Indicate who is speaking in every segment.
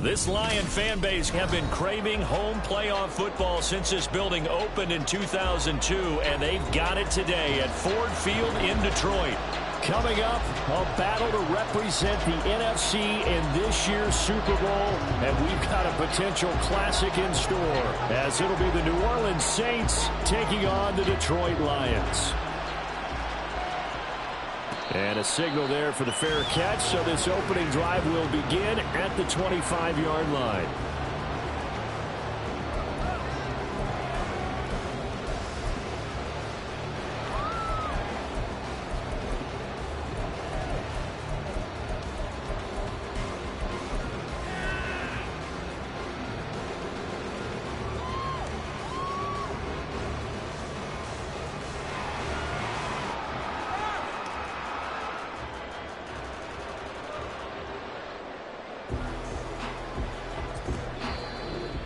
Speaker 1: This Lion fan base have been craving home playoff football since this building opened in 2002, and they've got it today at Ford Field in Detroit. Coming up, a battle to represent the NFC in this year's Super Bowl, and we've got a potential classic in store, as it'll be the New Orleans Saints taking on the Detroit Lions. And a signal there for the fair catch, so this opening drive will begin at the 25-yard line.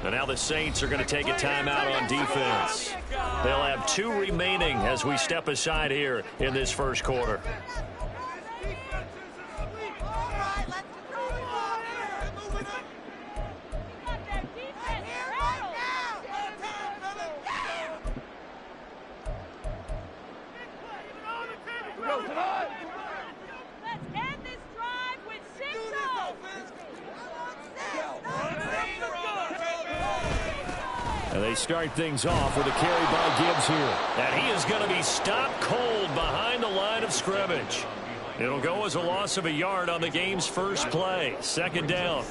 Speaker 1: And now the Saints are going to take a timeout on defense. They'll have 2 remaining as we step aside here in this first quarter. And they start things off with a carry by Gibbs here. And he is going to be stopped cold behind the line of scrimmage. It'll go as a loss of a yard on the game's first play. Second down.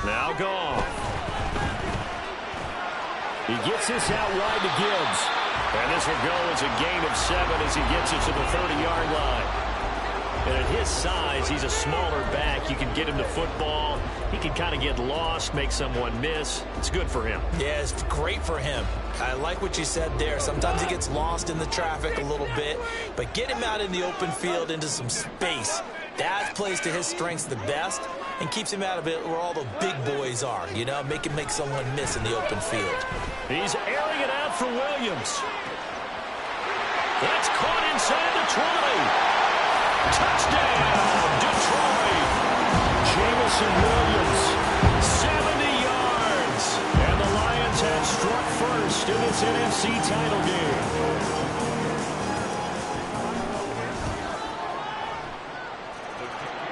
Speaker 1: Now gone. He gets this out wide to Gibbs. And this will go as a gain of 7 as he gets it to the 30-yard line. And at his size, he's a smaller back. You can get him the football. He can kind of get lost, make someone miss. It's good for him.
Speaker 2: Yeah, it's great for him. I like what you said there. Sometimes he gets lost in the traffic a little bit, but get him out in the open field into some space. That plays to his strengths the best and keeps him out of it where all the big boys are, you know, make someone miss in the open field.
Speaker 1: He's airing it out for Williams. That's caught inside the 20. Touchdown, Detroit. Jamison Williams, 70 yards. And the Lions have struck first in this NFC title game.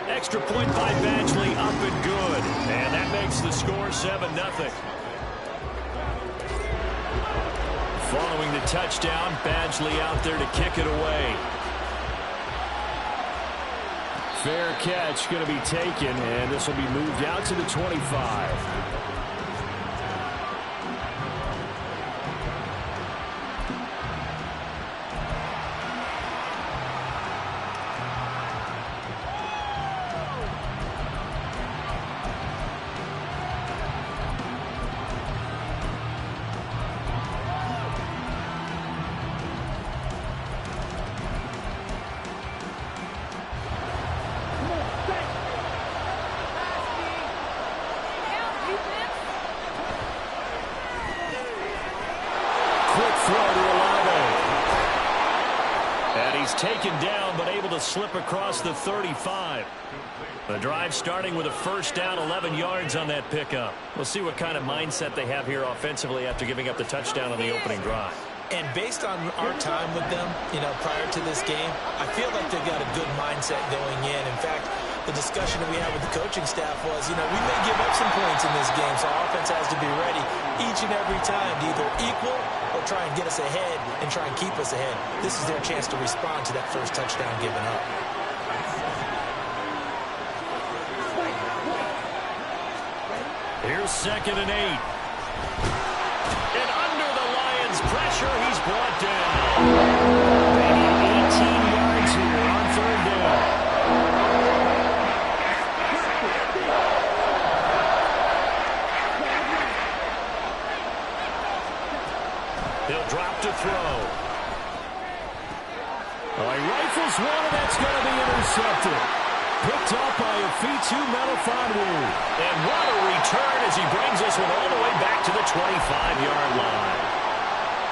Speaker 1: Extra point by Badgley, up and good. And that makes the score 7-0. Following the touchdown, Badgley out there to kick it away. Fair catch going to be taken, and this will be moved out to the 25. Taken down, but able to slip across the 35. The drive starting with a first down, 11 yards on that pickup. We'll see what kind of mindset they have here offensively after giving up the touchdown on the opening drive.
Speaker 2: And based on our time with them, you know, prior to this game, I feel like they've got a good mindset going in. In fact, the discussion that we had with the coaching staff was, you know, we may give up some points in this game, so our offense has to be ready each and every time to either equal or try and get us ahead and try and keep us ahead. This is their chance to respond to that first touchdown given up.
Speaker 1: Here's 2nd and 8. And under the Lions' pressure, he's brought down. They need 18 yards here on 3rd down. He'll drop to throw. He rifles one, and that's going to be intercepted. Picked up by Afitu Melifonwu. And what a return as he brings this one all the way back to the 25-yard line.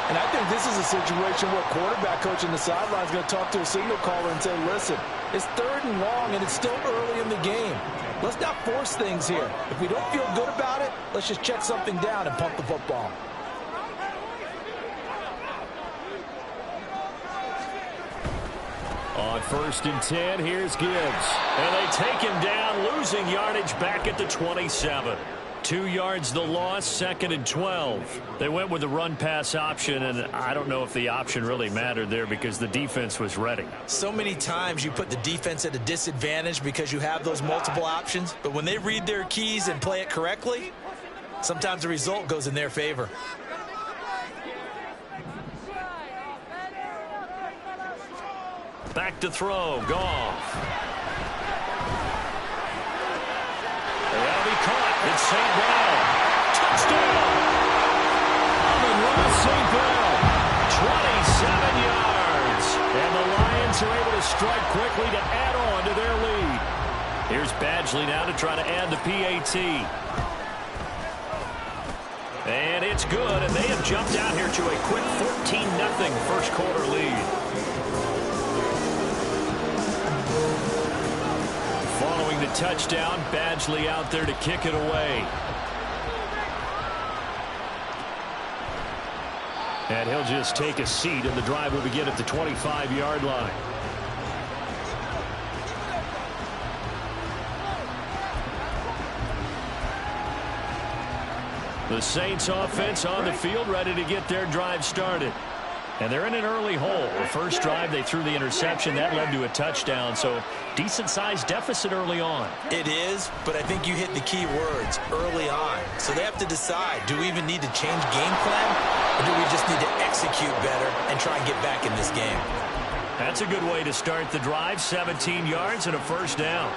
Speaker 2: And I think this is a situation where quarterback coach on the sideline is going to talk to a signal caller and say, listen, it's 3rd and long, and it's still early in the game. Let's not force things here. If we don't feel good about it, let's just check something down and pump the football.
Speaker 1: On 1st and 10, here's Gibbs. And they take him down, losing yardage back at the 27. 2 yards the loss, 2nd and 12. They went with the run-pass option, and I don't know if the option really mattered there because the defense was ready.
Speaker 2: So many times you put the defense at a disadvantage because you have those multiple options, but when they read their keys and play it correctly, sometimes the result goes in their favor.
Speaker 1: Back to throw, Goff. That'll be caught. It's St. Brown. Touchdown! Amon-Ra St. Brown. 27 yards. And the Lions are able to strike quickly to add on to their lead. Here's Badgley now to try to add the PAT. And it's good, and they have jumped out here to a quick 14-0 first quarter lead. Following the touchdown, Badgley out there to kick it away. And he'll just take a seat, and the drive will begin at the 25-yard line. The Saints offense on the field, ready to get their drive started. And they're in an early hole. The first drive, they threw the interception. That led to a touchdown, so decent-sized deficit early on.
Speaker 2: It is, but I think you hit the key words, early on. So they have to decide, do we even need to change game plan, or do we just need to execute better and try and get back in this game?
Speaker 1: That's a good way to start the drive, 17 yards and a first down.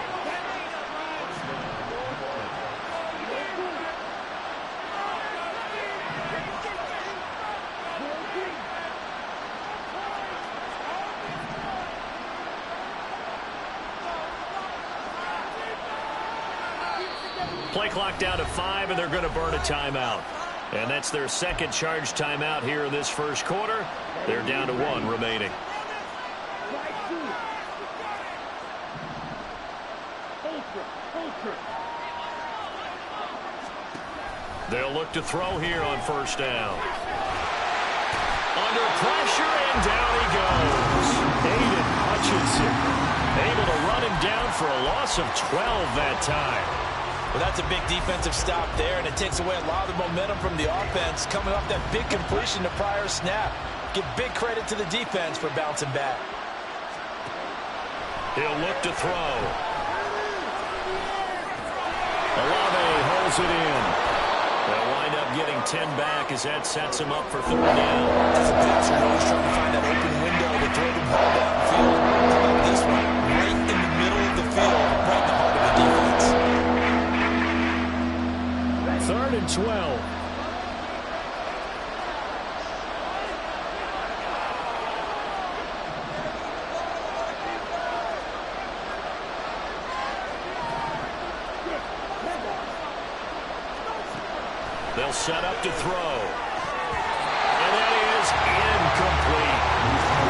Speaker 1: Play clock down to 5, and they're going to burn a timeout. And that's their second charge timeout here in this first quarter. They're down to 1 remaining. They'll look to throw here on first down. Under pressure, and down he goes. Aiden Hutchinson able to run him down for a loss of 12 that time.
Speaker 2: Well, that's a big defensive stop there, and it takes away a lot of the momentum from the offense coming off that big completion the prior snap. Give big credit to the defense for bouncing back.
Speaker 1: He'll look to throw. Olave holds it in. They'll wind up getting 10 back as that sets him up for 3rd down.
Speaker 2: As a passer, you're always trying to find that open window to throw the ball downfield. How about this one? Right in the middle of the field, right in the heart of the defense.
Speaker 1: 3rd and 12. They'll set up to throw. And that is incomplete.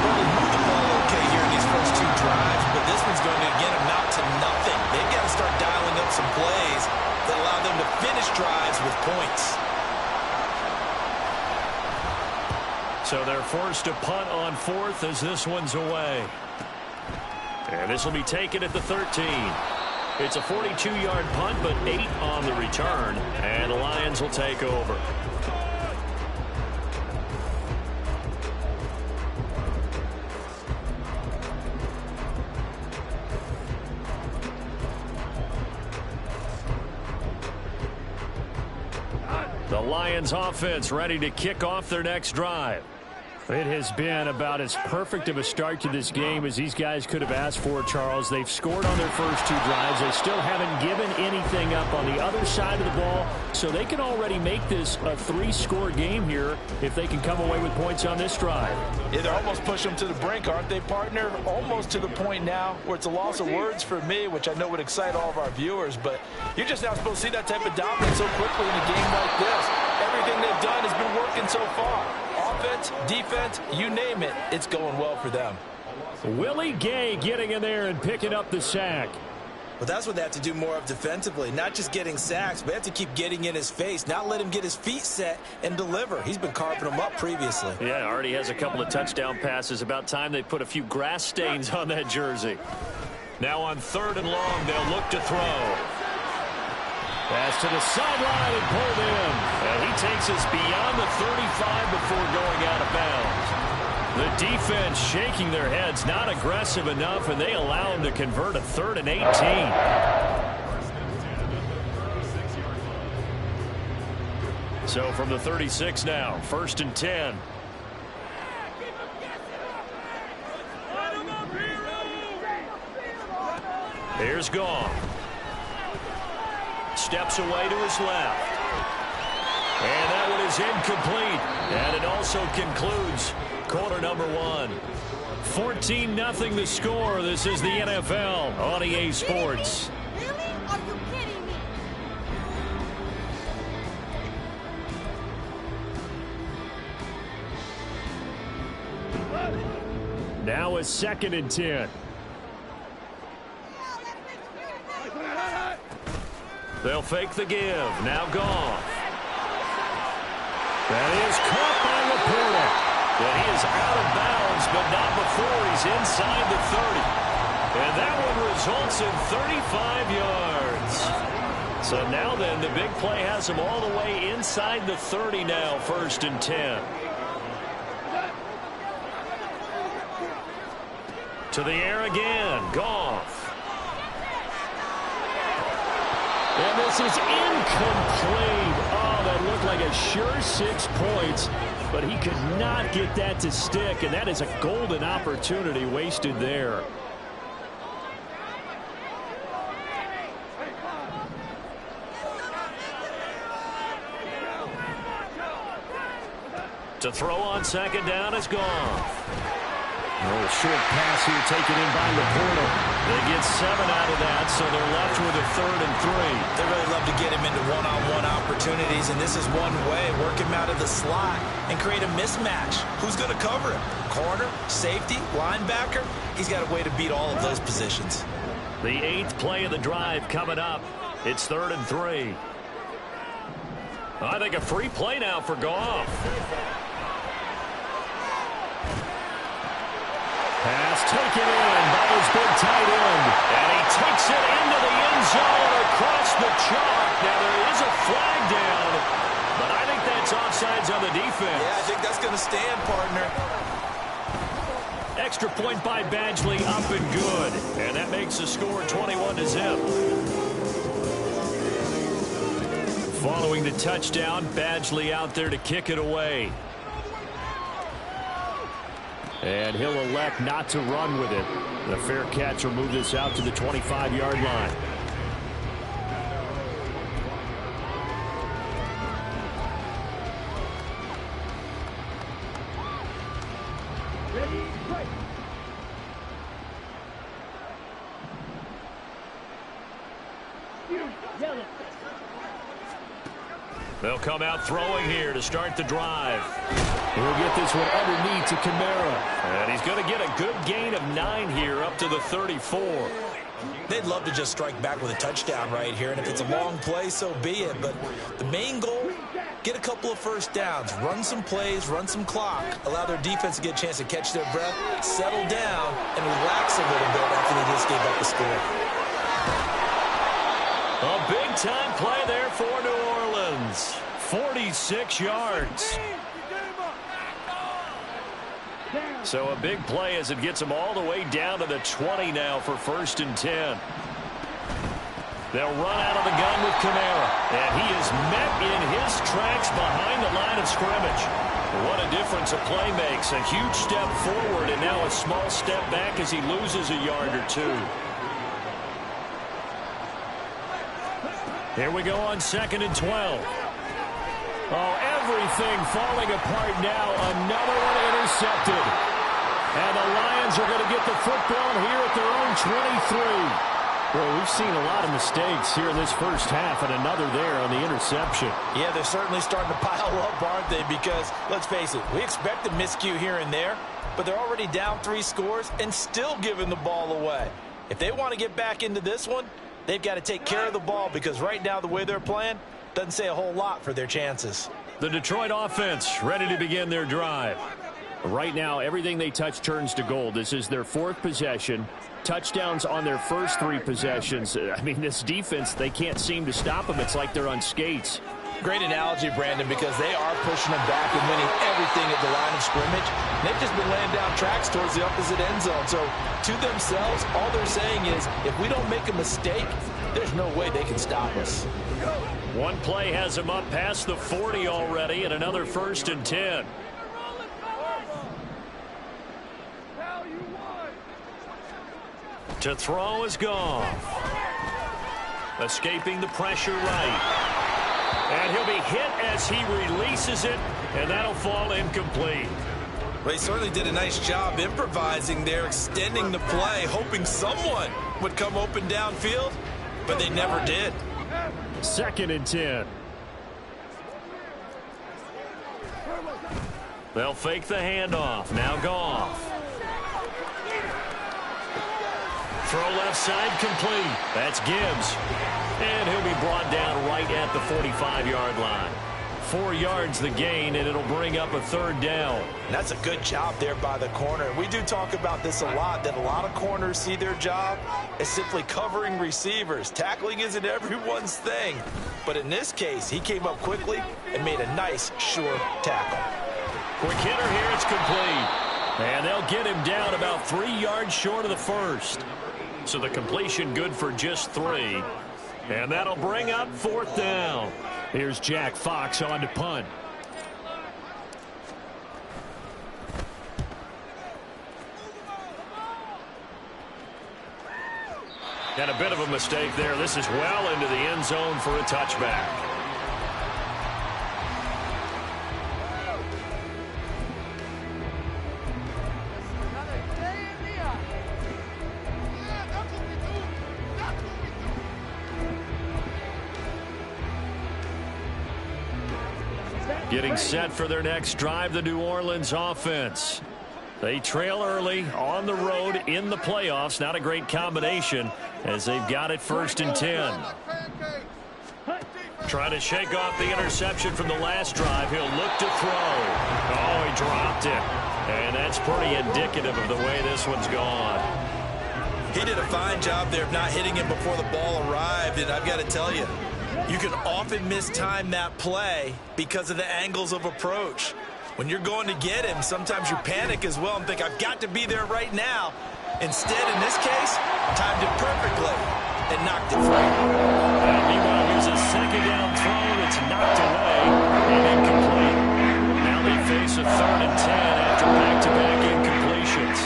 Speaker 2: Well, they moved the ball okay here in these first 2 drives, but this one's going to, again, amount to nothing. They've got to start dialing up some plays that allow them to finish drives with points.
Speaker 1: So they're forced to punt on 4th as this one's away. And this will be taken at the 13. It's a 42-yard punt, but 8 on the return. And the Lions will take over. The Lions offense ready to kick off their next drive. It has been about as perfect of a start to this game as these guys could have asked for, Charles. They've scored on their first 2 drives. They still haven't given anything up on the other side of the ball, so they can already make this a 3-score game here if they can come away with points on this drive.
Speaker 2: Yeah, they're almost pushing them to the brink, aren't they, partner? Almost to the point now where it's a loss of words for me, which I know would excite all of our viewers, but you're just not supposed to see that type of dominance so quickly in a game like this. Everything they've done has been working so far. offense, defense, you name it, it's going well for them.
Speaker 1: Willie Gay getting in there and picking up the sack.
Speaker 2: Well, that's what they have to do more of defensively. Not just getting sacks, but they have to keep getting in his face, not let him get his feet set and deliver. He's been carving them up previously.
Speaker 1: Yeah, already has a couple of touchdown passes. About time they put a few grass stains on that jersey. Now on 3rd and long, they'll look to throw. Pass to the sideline and pulled in. And he takes us beyond the 35 before going out of bounds. The defense shaking their heads, not aggressive enough, and they allow him to convert a 3rd and 18. So from the 36 now, 1st and 10. Here's Goff. Steps away to his left. And that one is incomplete. And it also concludes quarter number 1. 14-0 the score. This is the NFL on EA Sports.
Speaker 3: Really? Are you kidding me?
Speaker 1: Now a 2nd and 10. They'll fake the give. Now Goff. That is caught by Laporta. And he is out of bounds, but not before he's inside the 30. And that one results in 35 yards. So now then, the big play has him all the way inside the 30 now, 1st and 10. To the air again, Goff. And this is incomplete. Oh, that looked like a sure 6 points, but he could not get that to stick, and that is a golden opportunity wasted there. To throw on 2nd down is Goff. A little short pass here taken in by Laporta. They get 7 out of that, so they're left with a 3rd and 3.
Speaker 2: They really love to get him into one-on-one opportunities, and this is one way. Work him out of the slot and create a mismatch. Who's going to cover him? Corner, safety, linebacker? He's got a way to beat all of those positions.
Speaker 1: The 8th play of the drive coming up. It's 3rd and 3. I think a free play now for Goff. Pass taken in by his big tight end. And he takes it into the end zone across the chalk. Now there is a flag down, but I think that's offsides on the defense.
Speaker 2: Yeah, I think that's going to stand, partner.
Speaker 1: Extra point by Badgley, up and good. And that makes the score 21-0. Following the touchdown, Badgley out there to kick it away. And he'll elect not to run with it. The fair catch will move this out to the 25-yard line. They'll come out throwing here to start the drive. He'll get this one underneath to Kamara. And he's going to get a good gain of 9 here up to the 34.
Speaker 2: They'd love to just strike back with a touchdown right here, and if it's a long play, so be it. But the main goal, get a couple of first downs, run some plays, run some clock, allow their defense to get a chance to catch their breath, settle down, and relax a little bit after they just gave up the score.
Speaker 1: A big-time play there for New Orleans. 46 yards. So a big play as it gets them all the way down to the 20 now for 1st and 10. They'll run out of the gun with Kamara. And he is met in his tracks behind the line of scrimmage. What a difference a play makes. A huge step forward and now a small step back as he loses a yard or 2. Here we go on 2nd and 12. Oh, everything falling apart now. Another one intercepted. And the Lions are going to get the football here at their own 23. Well, we've seen a lot of mistakes here in this first half, and another there on the interception.
Speaker 2: Yeah, they're certainly starting to pile up, aren't they? Because, let's face it, we expect a miscue here and there, but they're already down 3 scores and still giving the ball away. If they want to get back into this one, they've got to take care of the ball, because right now the way they're playing doesn't say a whole lot for their chances.
Speaker 1: The Detroit offense ready to begin their drive. Right now, everything they touch turns to gold. This is their 4th possession. Touchdowns on their first 3 possessions. I mean, this defense, they can't seem to stop them. It's like they're on skates.
Speaker 2: Great analogy, Brandon, because they are pushing them back and winning everything at the line of scrimmage. And they've just been laying down tracks towards the opposite end zone. So, to themselves, all they're saying is, if we don't make a mistake, there's no way they can stop us.
Speaker 1: One play has them up past the 40 already, and another 1st and 10. To throw is Goff. Escaping the pressure right. And he'll be hit as he releases it, and that'll fall incomplete.
Speaker 2: Well, he certainly did a nice job improvising there, extending the play, hoping someone would come open downfield, but they never did.
Speaker 1: 2nd and 10. They'll fake the handoff. Now Goff. Throw left side complete. That's Gibbs. And he'll be brought down right at the 45-yard line. 4 yards the gain, and it'll bring up a 3rd down.
Speaker 2: And that's a good job there by the corner. We do talk about this a lot, that a lot of corners see their job as simply covering receivers. Tackling isn't everyone's thing. But in this case, he came up quickly and made a nice, sure tackle.
Speaker 1: Quick hitter here, it's complete. And they'll get him down about 3 yards short of the 1st. So the completion good for just 3. And that'll bring up 4th down. Here's Jack Fox on to punt. And a bit of a mistake there. This is well into the end zone for a touchback. Getting set for their next drive, the New Orleans offense. They trail early on the road in the playoffs. Not a great combination as they've got it 1st and 10. Trying to shake off the interception from the last drive. He'll look to throw. Oh, he dropped it. And that's pretty indicative of the way this one's gone.
Speaker 2: He did a fine job there of not hitting him before the ball arrived, and I've got to tell you, you can often mistime that play because of the angles of approach. When you're going to get him, sometimes you panic as well and think, I've got to be there right now. Instead, in this case, timed it perfectly and knocked it free.
Speaker 1: And meanwhile, here's a 2nd down throw that's knocked away and incomplete. Now they face a 3rd and 10 after back-to-back incompletions.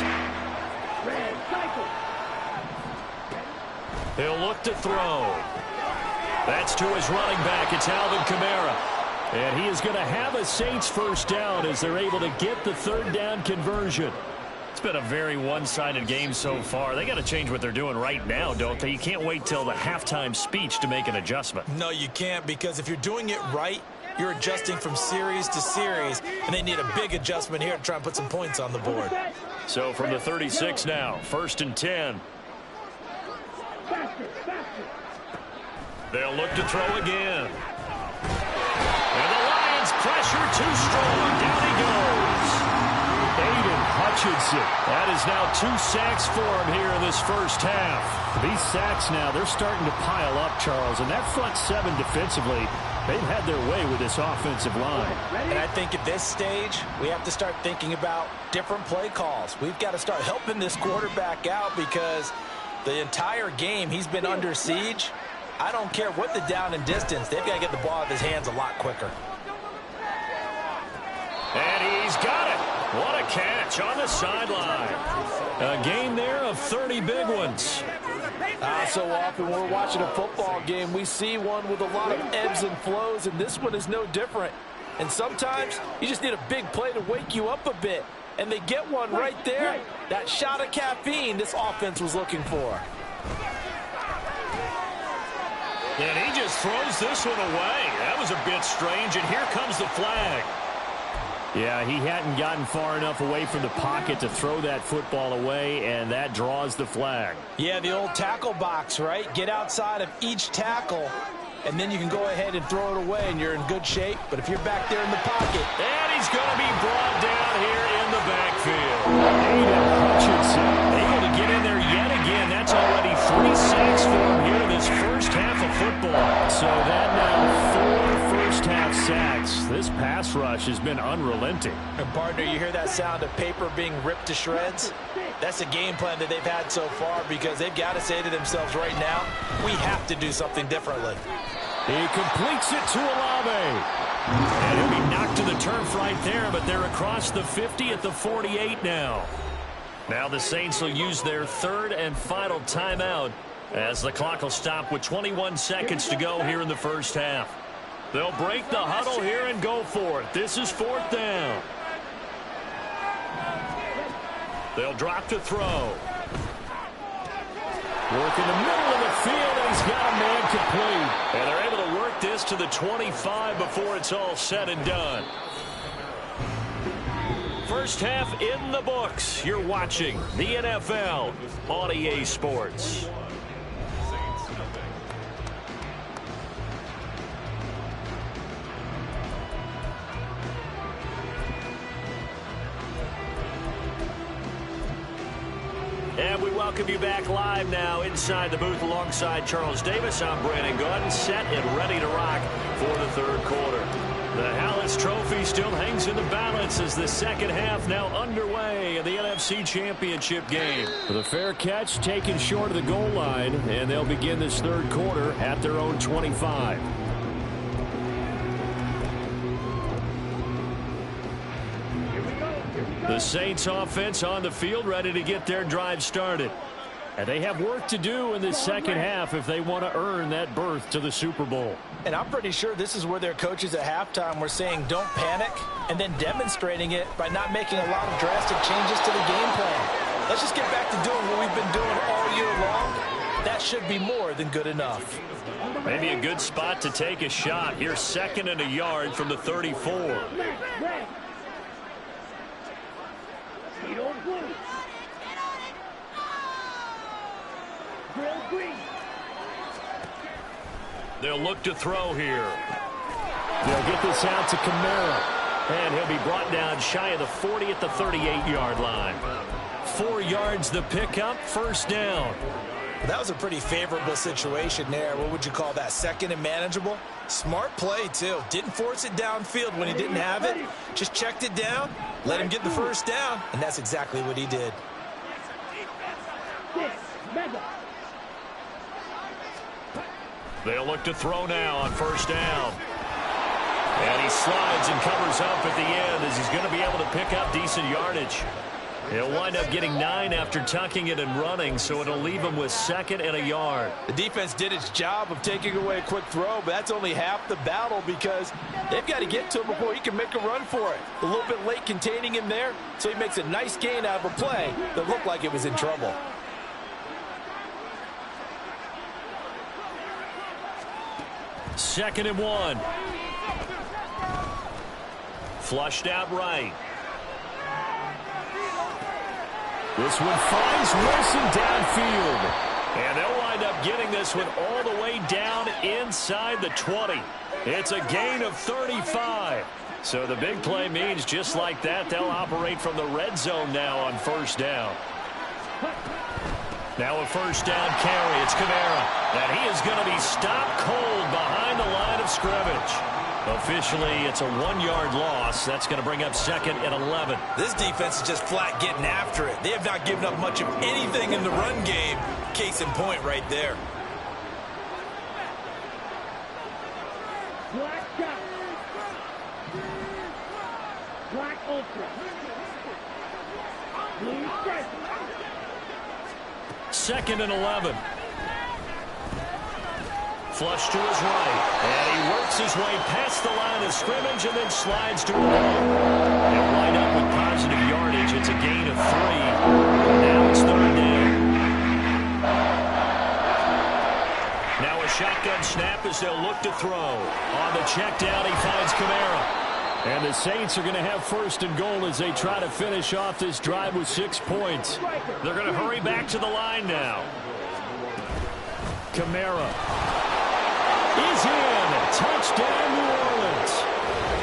Speaker 1: He'll look to throw. That's to his running back. It's Alvin Kamara. And he is going to have a Saints 1st down as they're able to get the 3rd down conversion. It's been a very one-sided game so far. They got to change what they're doing right now, don't they? You can't wait till the halftime speech to make an adjustment.
Speaker 2: No, you can't, because if you're doing it right, you're adjusting from series to series, and they need a big adjustment here to try and put some points on the board.
Speaker 1: So from the 36 now, 1st and 10. They'll look to throw again. And the Lions pressure too strong. Down he goes. Aiden Hutchinson. That is now 2 sacks for him here in this first half. These sacks now, they're starting to pile up, Charles. And that front 7 defensively, they've had their way with this offensive line.
Speaker 2: And I think at this stage, we have to start thinking about different play calls. We've got to start helping this quarterback out because the entire game he's been under siege. I don't care what the down and distance. They've got to get the ball out of his hands a lot quicker.
Speaker 1: And he's got it. What a catch on the sideline. A gain there of 30 big ones.
Speaker 2: So often when we're watching a football game, we see one with a lot of ebbs and flows, and this one is no different. And sometimes you just need a big play to wake you up a bit. And they get one right there. That shot of caffeine this offense was looking for.
Speaker 1: And he just throws this one away. That was a bit strange, and here comes the flag. Yeah, he hadn't gotten far enough away from the pocket to throw that football away, and that draws the flag.
Speaker 2: Yeah, the old tackle box, right? Get outside of each tackle, and then you can go ahead and throw it away, and you're in good shape. But if you're back there in the pocket...
Speaker 1: And he's going to be brought down here in the backfield. Aiden Hutchinson able to get in there yet again. That's already 3 sacks for him here in this first half of football. So that now 4 first-half sacks. This pass rush has been unrelenting.
Speaker 2: And partner, you hear that sound of paper being ripped to shreds? That's the game plan that they've had so far, because they've got to say to themselves right now, we have to do something differently.
Speaker 1: He completes it to Olave. And he'll be knocked to the turf right there, but they're across the 50 at the 48 now. Now the Saints will use their third and final timeout as the clock will stop with 21 seconds to go here in the first half. They'll break the huddle here and go for it. This is 4th down. They'll drop to throw. Work in the middle of the field, and he's got a man complete. And they're able to work this to the 25 before it's all said and done. First half in the books. You're watching the NFL on EA Sports. And we welcome you back live now inside the booth alongside Charles Davis. I'm Brandon Gordon, set and ready to rock for the third quarter. The Hallis Trophy still hangs in the balance as the second half now underway in the NFC Championship game. The fair catch taken short of the goal line, and they'll begin this third quarter at their own 25. The Saints offense on the field ready to get their drive started. And they have work to do in this second half if they want to earn that berth to the Super Bowl.
Speaker 2: And I'm pretty sure this is where their coaches at halftime were saying don't panic, and then demonstrating it by not making a lot of drastic changes to the game plan. Let's just get back to doing what we've been doing all year long. That should be more than good enough.
Speaker 1: Maybe a good spot to take a shot. Here's 2nd and a yard from the 34. They'll look to throw here. They'll get this out to Kamara. And he'll be brought down shy of the 40 at the 38-yard line. 4 yards the pickup, first down.
Speaker 2: That was a pretty favorable situation there. What would you call that? 2nd and manageable? Smart play, too. Didn't force it downfield when he didn't have it. Just checked it down, let him get the first down, and that's exactly what he did.
Speaker 1: They'll look to throw now on first down. And he slides and covers up at the end as he's going to be able to pick up decent yardage. He'll wind up getting 9 after tucking it and running, so it'll leave him with 2nd and a yard.
Speaker 2: The defense did its job of taking away a quick throw, but that's only half the battle because they've got to get to him before he can make a run for it. A little bit late containing him there, so he makes a nice gain out of a play that looked like it was in trouble.
Speaker 1: Second and 1. Flushed out right. This one finds Wilson downfield. And they'll wind up getting this one all the way down inside the 20. It's a gain of 35. So the big play means just like that, they'll operate from the red zone now on first down. Now a first down carry. It's Kamara. And he is going to be stopped cold behind the line of scrimmage. Officially, it's a 1-yard loss. That's going to bring up 2nd and 11.
Speaker 2: This defense is just flat getting after it. They have not given up much of anything in the run game. Case in point right there.
Speaker 4: Black Ultra. Blue Stripe.
Speaker 1: 2nd and 11. Flush to his right. And he works his way past the line of scrimmage and then slides to a long. They'll line up with positive yardage. It's a gain of 3. Now it's 3rd down. Now a shotgun snap as they'll look to throw. On the check down, he finds Kamara. And the Saints are going to have first and goal as they try to finish off this drive with 6 points. They're going to hurry back to the line now. Kamara is in. Touchdown, New Orleans.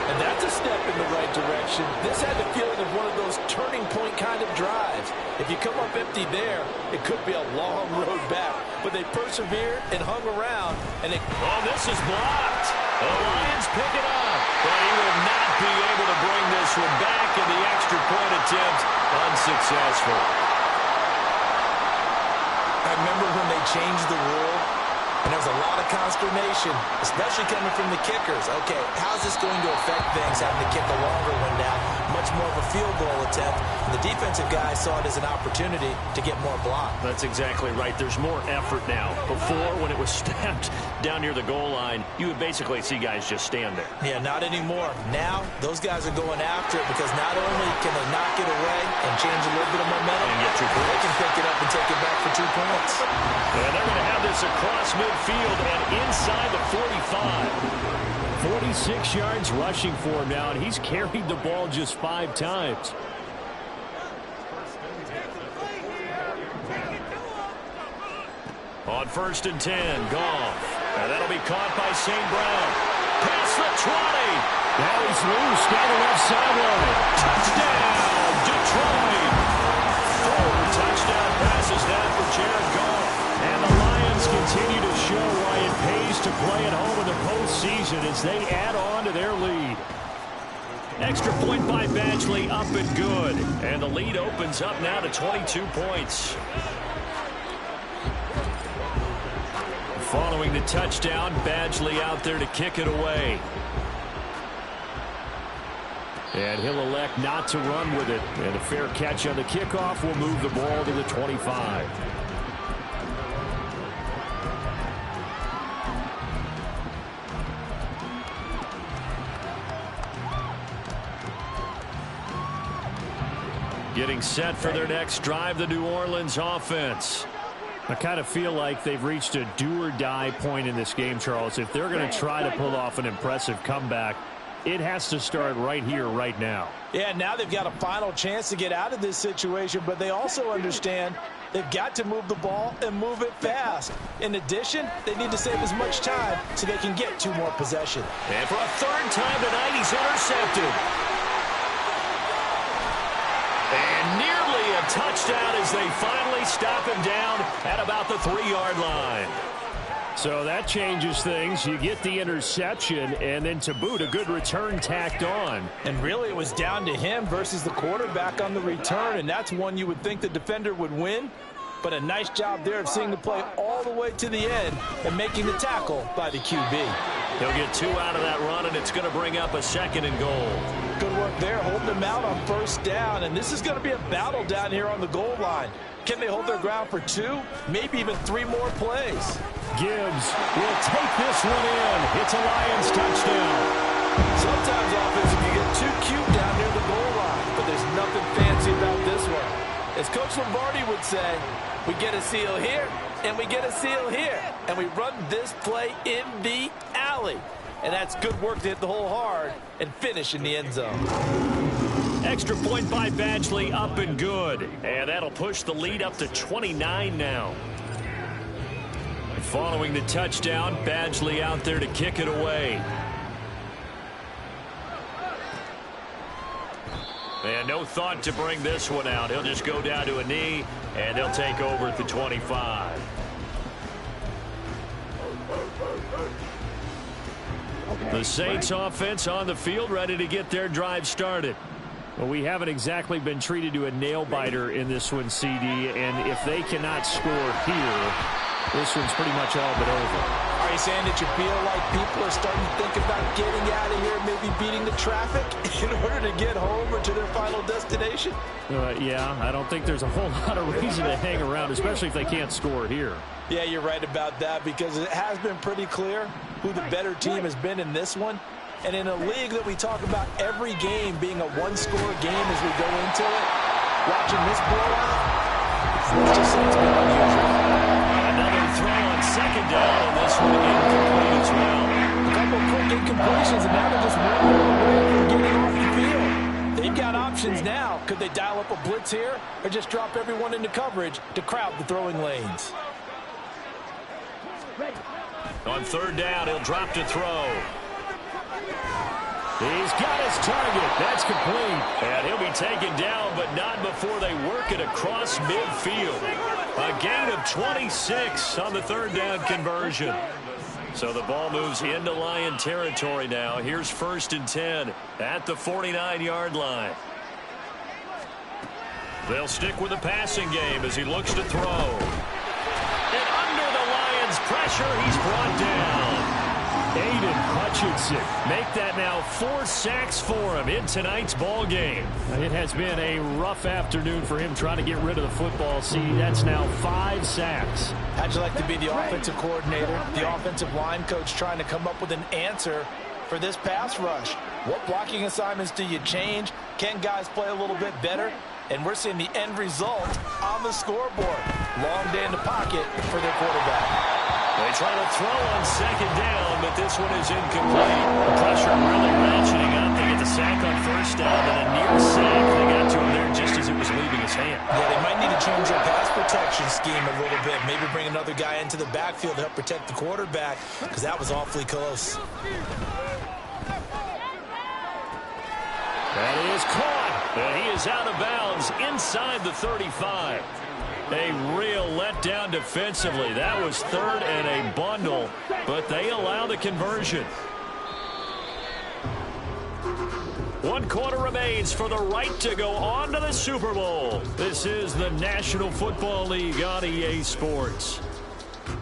Speaker 2: And that's a step in the right direction. This had the feeling of one of those turning point kind of drives. If you come up empty there, it could be a long road back. But they persevered and hung around. And
Speaker 1: this is blocked. The Lions pick it up. But he will not be able to bring this one back, and the extra point attempt unsuccessful.
Speaker 2: I remember when they changed the rule, and there was a lot of consternation, especially coming from the kickers. Okay, how's this going to affect things, having to kick a longer one now? Much more of a field goal attempt. And the defensive guys saw it as an opportunity to get more block.
Speaker 1: That's exactly right. There's more effort now. Before, when it was snapped down near the goal line, you would basically see guys just stand there.
Speaker 2: Yeah, not anymore. Now, those guys are going after it because not only can they knock it away and change a little bit of momentum,
Speaker 1: and get 2 points.
Speaker 2: They can pick it up and take it back for 2 points.
Speaker 1: And they're going to have this across midfield and inside the 45. 46 yards rushing for him now, and he's carried the ball just 5 times. On 1st and 10, Goff. And that'll be caught by St. Brown. Past the 20. Now he's loose down the left sideline. Touchdown, Detroit. 4 touchdown passes now for Jared Goff. And the Lions continue to show why it pays to play at home in the postseason as they add on to their lead. Extra point by Badgley, up and good. And the lead opens up now to 22 points. Following the touchdown, Badgley out there to kick it away. And he'll elect not to run with it. And a fair catch on the kickoff will move the ball to the 25. Getting set for their next drive, the New Orleans offense. I kind of feel like they've reached a do-or-die point in this game, Charles. If they're going to try to pull off an impressive comeback, it has to start right here, right now.
Speaker 2: Yeah, now they've got a final chance to get out of this situation, but they also understand they've got to move the ball and move it fast. In addition, they need to save as much time so they can get 2 more possessions.
Speaker 1: And for a 3rd time tonight, he's intercepted. And nearly a touchdown as they finally stop him down at about the 3-yard line. So that changes things. You get the interception, and then to boot, a good return tacked on.
Speaker 2: And really, it was down to him versus the quarterback on the return, and that's one you would think the defender would win. But a nice job there of seeing the play all the way to the end and making the tackle by the QB.
Speaker 1: He'll get 2 out of that run, and it's going to bring up a 2nd and goal.
Speaker 2: Good work there, holding them out on 1st down. And this is going to be a battle down here on the goal line. Can they hold their ground for 2, maybe even 3 more plays?
Speaker 1: Gibbs will take this one in. It's a Lions touchdown.
Speaker 2: Sometimes offensive, you get too cute down near the goal line, but there's nothing fancy about this one. As Coach Lombardi would say, we get a seal here, and we get a seal here, and we run this play in the alley. And that's good work to hit the hole hard and finish in the end zone.
Speaker 1: Extra point by Badgley, up and good. And that'll push the lead up to 29 now. Following the touchdown, Badgley out there to kick it away. And no thought to bring this one out. He'll just go down to a knee, and he'll take over at the 25. The Saints offense on the field, ready to get their drive started. Well, we haven't exactly been treated to a nail-biter in this one, CD, and if they cannot score here, this one's pretty much all but over.
Speaker 2: Are you saying that you feel like people are starting to think about getting out of here, maybe beating the traffic in order to get home or to their final destination?
Speaker 1: Yeah, I don't think there's a whole lot of reason to hang around, especially if they can't score here.
Speaker 2: Yeah, you're right about that because it has been pretty clear who the better team has been in this one. And in a league that we talk about every game being a one-score game as we go into it, watching this blowout, it's just been unusual.
Speaker 1: Another throw on second down, and this one incomplete as well.
Speaker 2: A couple of quick incompletions, and now they're just one more away from getting off the field. They've got options now. Could they dial up a blitz here or just drop everyone into coverage to crowd the throwing lanes?
Speaker 1: On third down, he'll drop to throw. He's got his target. That's complete. And he'll be taken down, but not before they work it across midfield. A gain of 26 on the third down conversion. So the ball moves into Lion territory now. Here's 1st and 10 at the 49-yard line. They'll stick with the passing game as he looks to throw. And under the Lions' pressure, he's brought down. Aiden Hutchinson make that now 4 sacks for him in tonight's ball game.
Speaker 5: It has been a rough afternoon for him trying to get rid of the football. See, that's now 5 sacks.
Speaker 2: How'd you like to be the offensive coordinator, the offensive line coach trying to come up with an answer for this pass rush? What blocking assignments do you change? Can guys play a little bit better? And we're seeing the end result on the scoreboard. Long day in the pocket for their quarterback.
Speaker 1: They try to throw on second down, but this one is incomplete. The pressure really ratcheting up. They get the sack on first down, and a near sack. They got to him there just as it was leaving his hand.
Speaker 2: Yeah, they might need to change their pass protection scheme a little bit. Maybe bring another guy into the backfield to help protect the quarterback, because that was awfully close.
Speaker 1: That is caught, and he is out of bounds inside the 35. A real letdown defensively. That was 3rd and a bundle, but they allow the conversion. 1 quarter remains for the right to go on to the Super Bowl. This is the National Football League on EA Sports.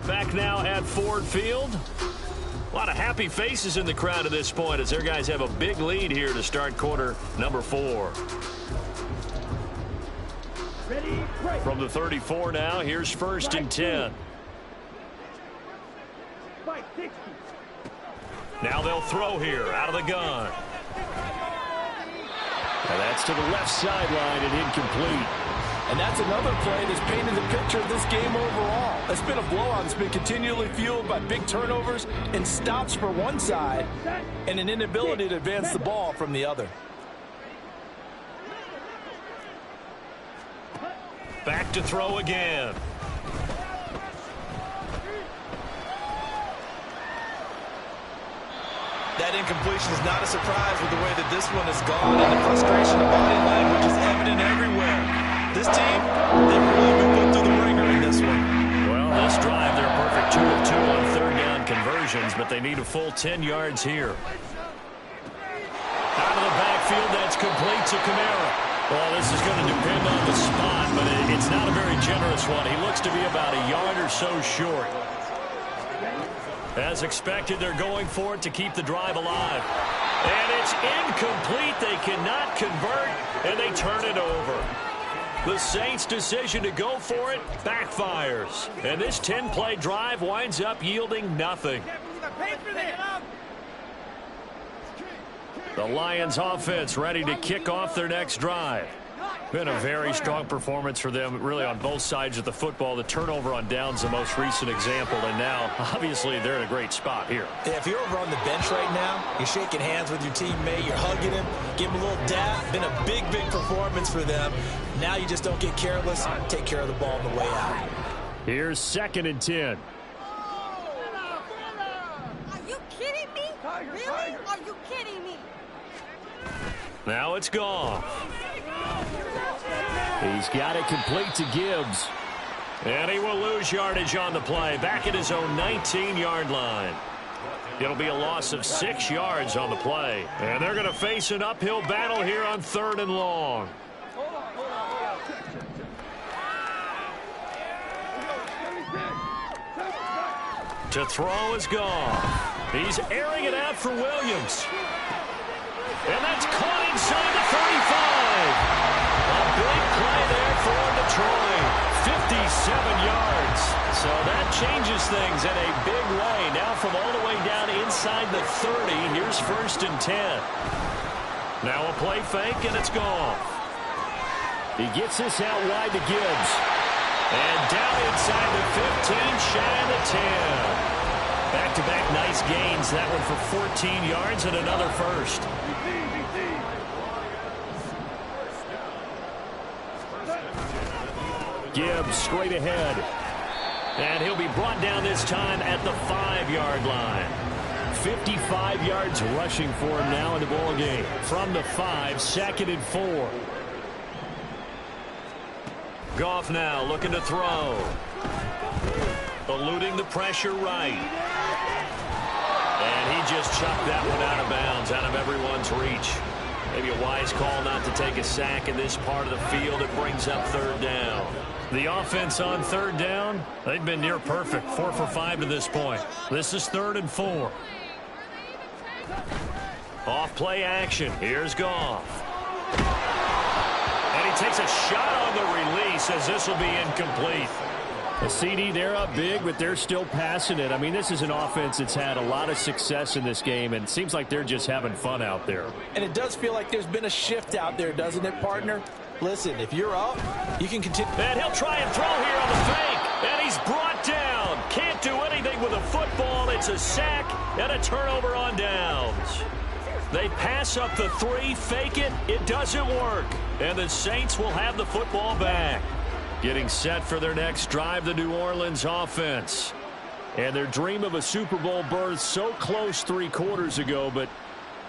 Speaker 1: Back now at Ford Field. A lot of happy faces in the crowd at this point as their guys have a big lead here to start quarter number 4. From the 34 now, here's 1st and 10. Now they'll throw here out of the gun. And that's to the left sideline and incomplete.
Speaker 2: And that's another play that's painted the picture of this game overall. It's been a blowout. It's been continually fueled by big turnovers and stops for one side and an inability to advance the ball from the other.
Speaker 1: Back to throw again.
Speaker 2: That incompletion is not a surprise with the way that this one has gone, and the frustration of body language is evident everywhere. This team, they've really been put through the ringer in this one.
Speaker 1: Well, this drive, they're perfect 2 of 2 on third down conversions, but they need a full 10 yards here. Out of the backfield, that's complete to Kamara. Well, this is going to depend on the spot, but it's not a very generous one. He looks to be about a yard or so short. As expected, they're going for it to keep the drive alive. And it's incomplete. They cannot convert, and they turn it over. The Saints' decision to go for it backfires. And this 10-play drive winds up yielding nothing. The Lions offense ready to kick off their next drive. Been a very strong performance for them, really, on both sides of the football. The turnover on downs, the most recent example, and now, obviously, they're in a great spot here.
Speaker 2: Yeah, if you're over on the bench right now, you're shaking hands with your teammate, you're hugging him, give him a little dap. Been a big, big performance for them. Now you just don't get careless. Take care of the ball on the way out.
Speaker 5: Here's 2nd and 10.
Speaker 3: Are you kidding me? Really? Are you kidding me?
Speaker 1: Now it's gone.
Speaker 5: He's got it complete to Gibbs.
Speaker 1: And he will lose yardage on the play. Back at his own 19-yard line. It'll be a loss of 6 yards on the play. And they're going to face an uphill battle here on 3rd and long. To throw is gone. He's airing it out for Williams. And that's caught inside the 35. A big play there for Detroit. 57 yards. So that changes things in a big way. Now from all the way down inside the 30, here's 1st and 10. Now a play fake, and it's gone.
Speaker 5: He gets this out wide to Gibbs.
Speaker 1: And down inside the 15, shy of the 10. Back-to-back nice gains. That one for 14 yards and another first. Gibbs straight ahead. And he'll be brought down this time at the 5-yard line. 55 yards rushing for him now in the ball game. From the 5, 2nd and 4. Goff now looking to throw. Eluding the pressure right. And he just chucked that one out of bounds, out of everyone's reach. Maybe a wise call not to take a sack in this part of the field. It brings up 3rd down. The offense on 3rd down, they've been near perfect. 4 for 5 to this point. This is 3rd and 4. Off play action. Here's Goff. And he takes a shot on the release as this will be incomplete.
Speaker 5: The CD, they're up big, but they're still passing it. I mean, this is an offense that's had a lot of success in this game, and it seems like they're just having fun out there.
Speaker 2: And it does feel like there's been a shift out there, doesn't it, partner? Listen, if you're up, you can continue.
Speaker 1: And he'll try and throw here on the fake. And he's brought down. Can't do anything with a football. It's a sack and a turnover on downs. They pass up the 3, fake it. It doesn't work. And the Saints will have the football back. Getting set for their next drive, the New Orleans offense. And their dream of a Super Bowl berth so close 3 quarters ago, but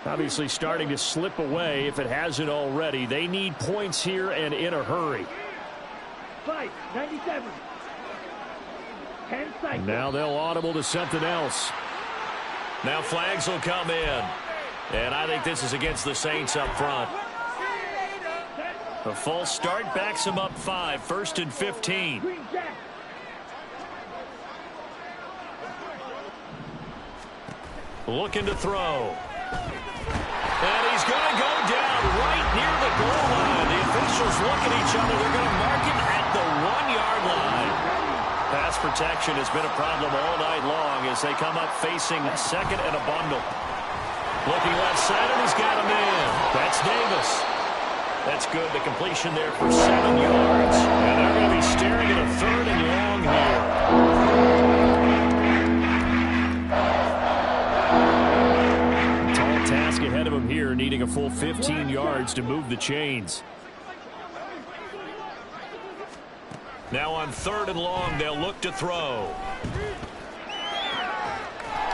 Speaker 1: obviously starting to slip away if it hasn't already. They need points here and in a hurry.
Speaker 4: 5:97. 10 seconds.
Speaker 5: Now they'll audible to something else.
Speaker 1: Now flags will come in. And I think this is against the Saints up front. A false start backs them up 5. 1st and 15. Looking to throw. And he's going to go down right near the goal line. The officials look at each other. They're going to mark him at the 1-yard line. Pass protection has been a problem all night long as they come up facing 2nd and a bundle. Looking left side, and he's got him in. That's Davis. That's good. The completion there for 7 yards. And they're going to be staring at a 3rd and long here. Tall task ahead of him here, needing a full 15 yards to move the chains. Now on 3rd and long, they'll look to throw.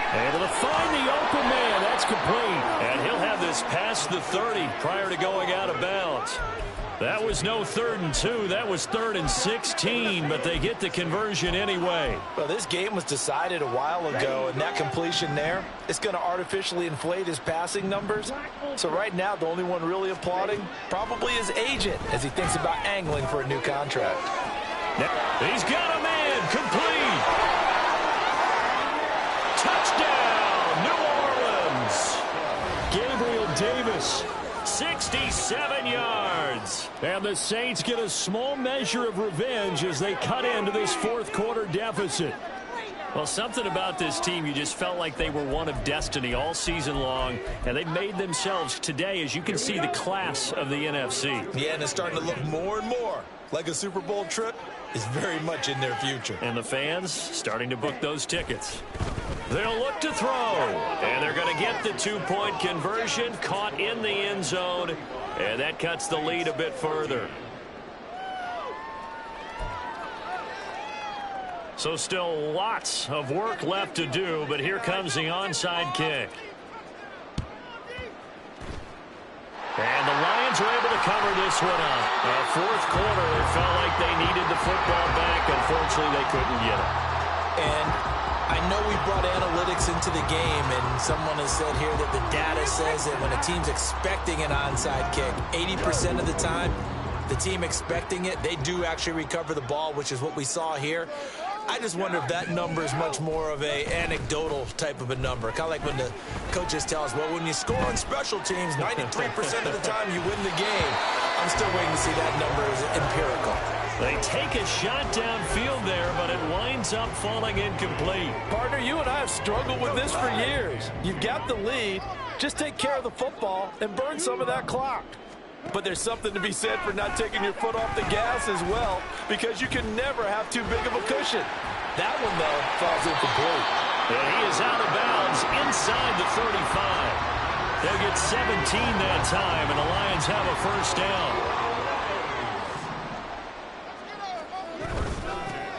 Speaker 1: Able to find the open man. That's complete. And he'll have this past the 30 prior to going out of bounds. That was no 3rd and 2. That was 3rd and 16, but they get the conversion anyway.
Speaker 2: Well, this game was decided a while ago, and that completion there is going to artificially inflate his passing numbers. So right now, the only one really applauding probably his agent as he thinks about angling for a new contract.
Speaker 1: He's got a man. Complete. Touchdown, New Orleans. Gabriel Davis, 67 yards. And the Saints get a small measure of revenge as they cut into this 4th quarter deficit. Well, something about this team, you just felt like they were one of destiny all season long, and they made themselves today, as you can see, the class of the NFC.
Speaker 2: Yeah, and it's starting to look more and more like a Super Bowl trip is very much in their future.
Speaker 1: And the fans starting to book those tickets. They'll look to throw, and they're going to get the 2-point conversion, caught in the end zone, and that cuts the lead a bit further. So still lots of work left to do, but here comes the onside kick. And the Lions are able to cover this one up. 4th quarter, it felt like they needed the football back. Unfortunately, they couldn't get it.
Speaker 2: And I know we brought analytics into the game, and someone has said here that the data says that when a team's expecting an onside kick, 80% of the time, the team expecting it, they do actually recover the ball, which is what we saw here. I just wonder if that number is much more of a anecdotal type of a number. Kind of like when the coaches tell us, well, when you score on special teams, 93% of the time you win the game. I'm still waiting to see that number as empirical.
Speaker 1: They take a shot downfield there, but it winds up falling incomplete.
Speaker 6: Partner, you and I have struggled with this for years. You've got the lead. Just take care of the football and burn some of that clock. But there's something to be said for not taking your foot off the gas as well, because you can never have too big of a cushion. That one, though, falls incomplete.
Speaker 1: And he is out of bounds inside the 35. They'll get 17 that time, and the Lions have a first down.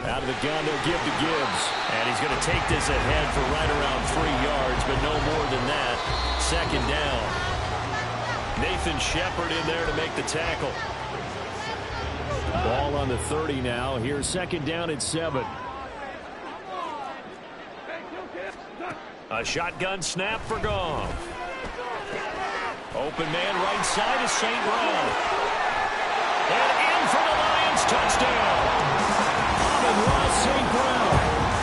Speaker 1: Out of the gun, they'll give to Gibbs. And he's going to take this ahead for right around 3 yards, but no more than that. Second down. Nathan Shepard in there to make the tackle. Ball on the 30 now. Here's second down and 7. A shotgun snap for Goff. Open man right side is St. Brown. And in for the Lions touchdown. Ross St. Brown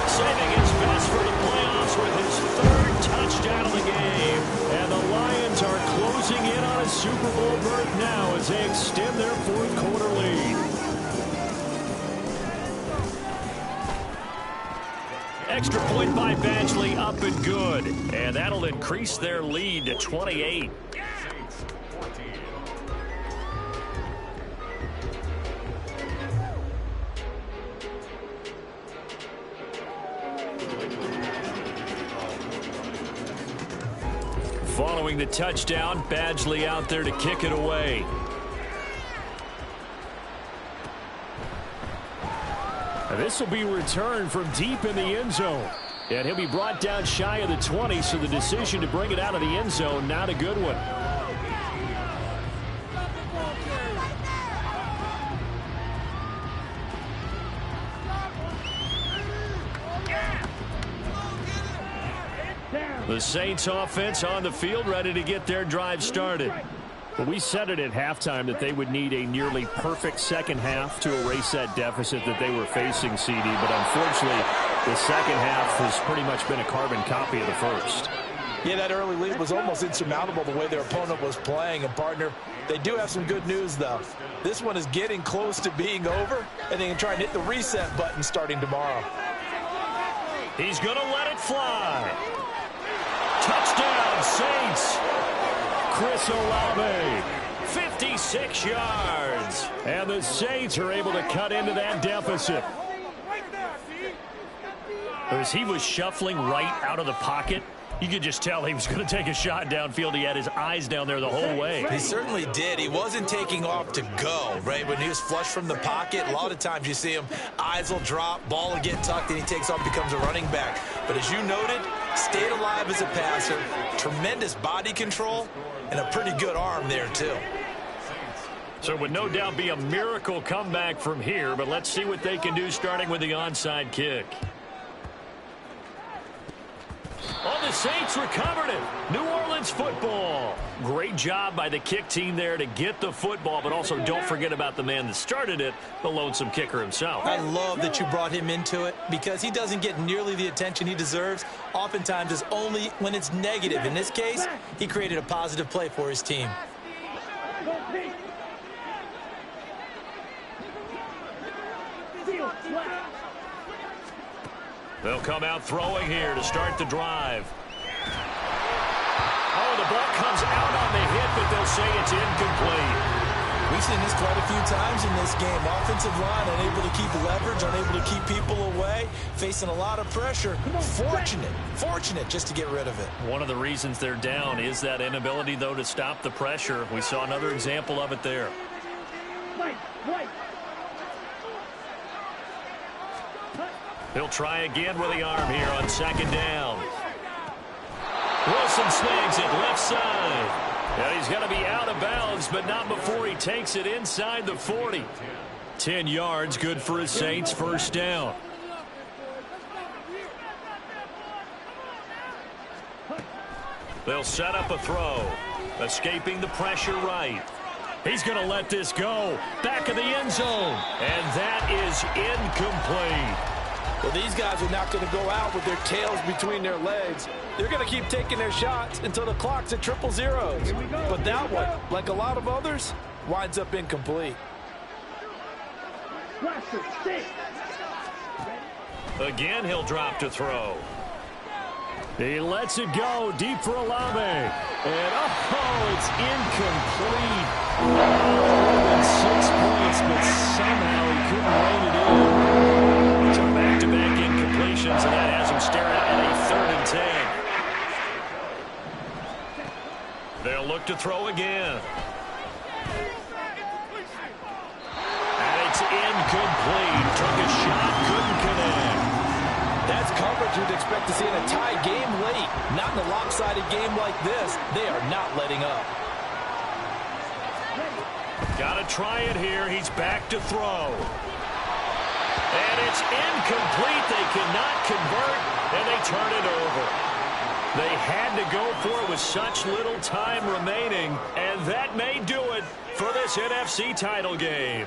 Speaker 1: saving his best for the playoffs with his 3rd touchdown of the game. And the Lions are closing in on a Super Bowl berth now as they extend their 4th quarter lead. Extra point by Badgley, up and good. And that'll increase their lead to 28. Following the touchdown, Badgley out there to kick it away. This will be returned from deep in the end zone. And he'll be brought down shy of the 20, so the decision to bring it out of the end zone, not a good one. The Saints offense on the field, ready to get their drive started. Well, we said it at halftime that they would need a nearly perfect second half to erase that deficit that they were facing, CD. But unfortunately, the second half has pretty much been a carbon copy of the first.
Speaker 2: Yeah, that early lead was almost insurmountable the way their opponent was playing. And, partner, they do have some good news, though. This one is getting close to being over, and they can try and hit the reset button starting tomorrow.
Speaker 1: He's going to let it fly. Touchdown, Saints. Chris Olave, 56 yards. And the Saints are able to cut into that deficit. As he was shuffling right out of the pocket, you could just tell he was going to take a shot downfield. He had his eyes down there the whole way.
Speaker 2: He certainly did. He wasn't taking off to go, right? When he was flush from the pocket, a lot of times you see him, eyes will drop, ball will get tucked, and he takes off, becomes a running back. But as you noted, stayed alive as a passer, tremendous body control, and a pretty good arm there, too.
Speaker 1: So it would no doubt be a miracle comeback from here, but let's see what they can do starting with the onside kick. Oh, the Saints recovered it. New Orleans football. Great job by the kick team there to get the football, but also don't forget about the man that started it, the lonesome kicker himself.
Speaker 2: I love that you brought him into it because he doesn't get nearly the attention he deserves. Oftentimes it's only when it's negative. In this case, he created a positive play for his team.
Speaker 1: They'll come out throwing here to start the drive. Oh, the ball comes out on the hit, but they'll say it's incomplete.
Speaker 2: We've seen this quite a few times in this game. Offensive line unable to keep leverage, unable to keep people away, facing a lot of pressure. Fortunate just to get rid of it.
Speaker 1: One of the reasons they're down is that inability, though, to stop the pressure. We saw another example of it there. He'll try again with the arm here on second down. Wilson snags it left side. And he's going to be out of bounds, but not before he takes it inside the 40. 10 yards, good for his Saints, first down. They'll set up a throw. Escaping the pressure right. He's going to let this go. Back of the end zone. And that is incomplete.
Speaker 6: Well, these guys are not going to go out with their tails between their legs. They're going to keep taking their shots until the clock's at 000. But that one, like a lot of others, winds up incomplete.
Speaker 1: Again, he'll drop to throw. He lets it go deep for Olave. And, oh, it's incomplete. 6 points, but somehow he couldn't rein it in. So back-to-back incompletions, and that has him staring at a 3rd and 10. They'll look to throw again. And it's incomplete. Took a shot, couldn't connect.
Speaker 6: That's coverage you'd expect to see in a tie game late. Not in a lopsided game like this. They are not letting up.
Speaker 1: Got to try it here. He's back to throw. And it's incomplete. They cannot convert, and they turn it over. They had to go for it with such little time remaining, and that may do it for this NFC title game.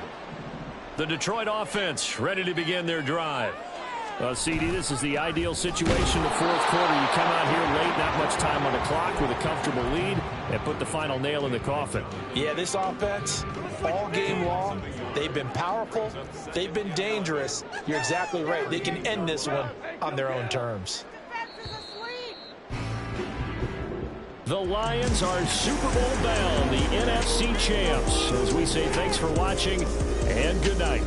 Speaker 1: The Detroit offense ready to begin their drive.
Speaker 5: CD, this is the ideal situation. The 4th quarter, you come out here late, not much time on the clock with a comfortable lead, and put the final nail in the coffin.
Speaker 6: Yeah, this offense, all game long, they've been powerful, they've been dangerous. You're exactly right. They can end this one on their own terms.
Speaker 5: The Lions are Super Bowl bound, the NFC champs. As we say, thanks for watching, and good night.